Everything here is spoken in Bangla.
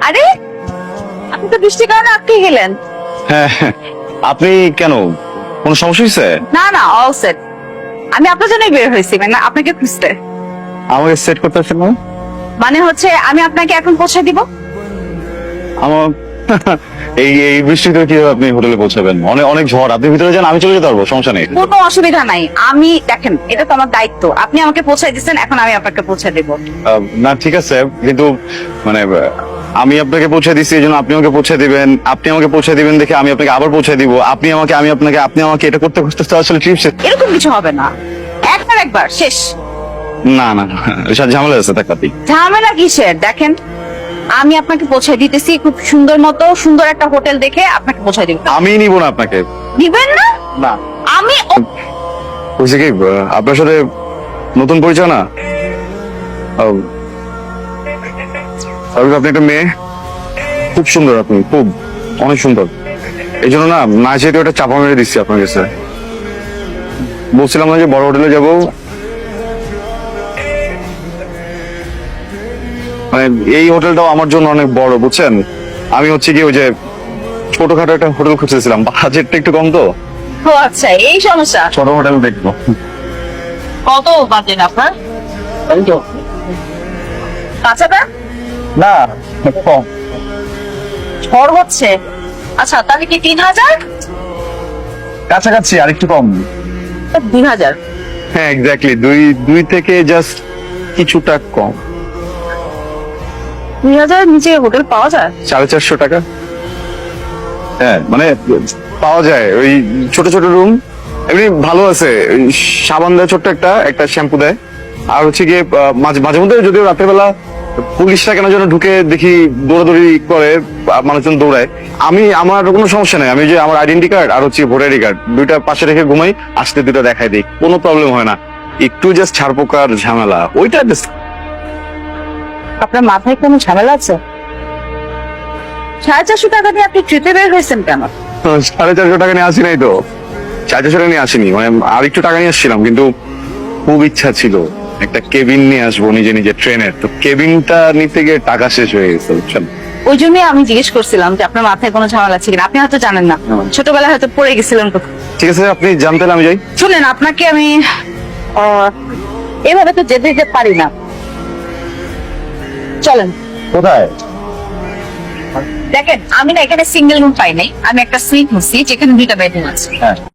আরে আপনি তো বৃষ্টির কারণে আটকে গেলেন। হ্যাঁ, আপনি কেন, কোনো সমস্যা হয়েছে? না না, অল সেট। আমি আপনার জন্যই বের হয়েছি, মানে আপনাকে খুঁজতে। আমাকে সেট করতে আসছেন না? মানে হচ্ছে আমি আপনাকে এখন পৌঁছে দিব। আমার এই এই বৃষ্টিতে কিভাবে আপনি হোটেলে পৌঁছাবেন? অনেক অনেক ঝড়, আপনি ভিতরে যান, আমি চলে যেতে পারবো, সমস্যা নেই। কোনো অসুবিধা নাই, আমি দেখেন এটা তো আমার দায়িত্ব। আপনি আমাকে পৌঁছাই দিচ্ছেন, এখন আমি আপনাকে পৌঁছে দেব। না ঠিক আছে, কিন্তু মানে আমি আপনাকে পৌঁছে দিচ্ছি এই জন্য আপনি আমাকে পৌঁছে দিবেন, আপনি আমাকে পৌঁছে দিবেন দেখে আমি আপনাকে আবার পৌঁছে দিব, আপনি আমাকে আমি আপনাকে, আপনি আমাকে, এটা করতে করতে তো আসলে ট্রিপ শেষ। এরকম কিছু হবে না, একবার শেষ। না না না, এসব ঝামেলা আছে টাকাতি। ঝামেলা কিসের? দেখেন আমি আপনাকে পৌঁছে দিতেছি, খুব সুন্দর মতো সুন্দর একটা হোটেল দেখে আপনাকে পৌঁছে দিব। আমি নিব না আপনাকে। দিবেন না? না, আমি বুঝছি কি, আপনার সাথে নতুন পরিচয় না। আপনি একটা মেয়ে, খুব সুন্দর, আপনি খুব অনেক সুন্দর, এই জন্য না চেয়ে ওটা চাপা মেরে দিচ্ছি আপনার কাছে। বলছিলাম না যে বড় হোটেলে যাবো, মানে এই হোটেলটাও আমার জন্য অনেক বড়, বুঝছেন। আমি হচ্ছে কি ওই যে ছোটখাটো একটা হোটেল খুঁজতেছিলাম, বাজেটটা একটু কম তো। ও আচ্ছা, এই সমস্যা। ছোট হোটেল দেখবো। কত বাজেট আপনার? 5,000? না, কম। ঝড় হচ্ছে। আচ্ছা তাহলে কি 3,000? কাছাকাছি আর একটু কম। 2,000? হ্যাঁ এক্স্যাক্টলি, দুই থেকে জাস্ট কিছুটা কম। 2,000 নিচে হোটেল পাওয়া যায়? 450 টাকা। হ্যাঁ মানে পাওয়া যায়, ওই ছোট ছোট রুম, এমনি ভালো আছে। ওই সাবান দেয় ছোট্ট একটা একটা শ্যাম্পু দেয়, আর হচ্ছে গিয়ে মাঝে মাঝে মধ্যে যদিও রাতের বেলা পুলিশরা কেন যেন ঢুকে দেখি দৌড়াদৌড়ি করে, মানুষজন দৌড়ায়। আমার কোনো সমস্যা নেই, আমি যে আমার আইডেন্টি কার্ড আর হচ্ছে ভোটার আইডি কার্ড দুইটা পাশে রেখে ঘুমাই, আসতে দুটো দেখাই দিই, কোনো প্রবলেম হয় না। একটু জাস্ট ছাড়পোকার ঝামেলা, ওইটা আপনার মাথায় কোনো ঝামেলা আছে? 450 টাকা দিয়ে আপনি ট্রিপে বের হয়েছেন কেন? 450 টাকা নিয়ে আসি নাই তো, 450 টাকা নিয়ে আসিনি, মানে আর একটু টাকা নিয়ে আসছিলাম, কিন্তু খুব ইচ্ছা ছিল একটা কেবিন নিয়ে আসবো নিজে নিজে ট্রেনের, তো কেবিনটা নিতে গিয়ে টাকা শেষ হয়ে গেছে, বুঝছেন। ওই জন্যই আমি জিজ্ঞেস করছিলাম যে আপনার মাথায় কোনো ঝামেলা আছে কিনা। আপনি হয়তো জানেন না, ছোটবেলায় হয়তো পড়ে গেছিলেন কোথাও। ঠিক আছে, আপনি জানতেন আমি যাই। শুনেন, আপনাকে আমি এভাবে তো যেতে যেতে পারি না, চলেন। কোথায়? দেখেন আমি না এখানে সিঙ্গেল রুম পাই নাই, আমি একটা সুইট নিচ্ছি যেখানে 2টা বেডরুম আছে। হ্যাঁ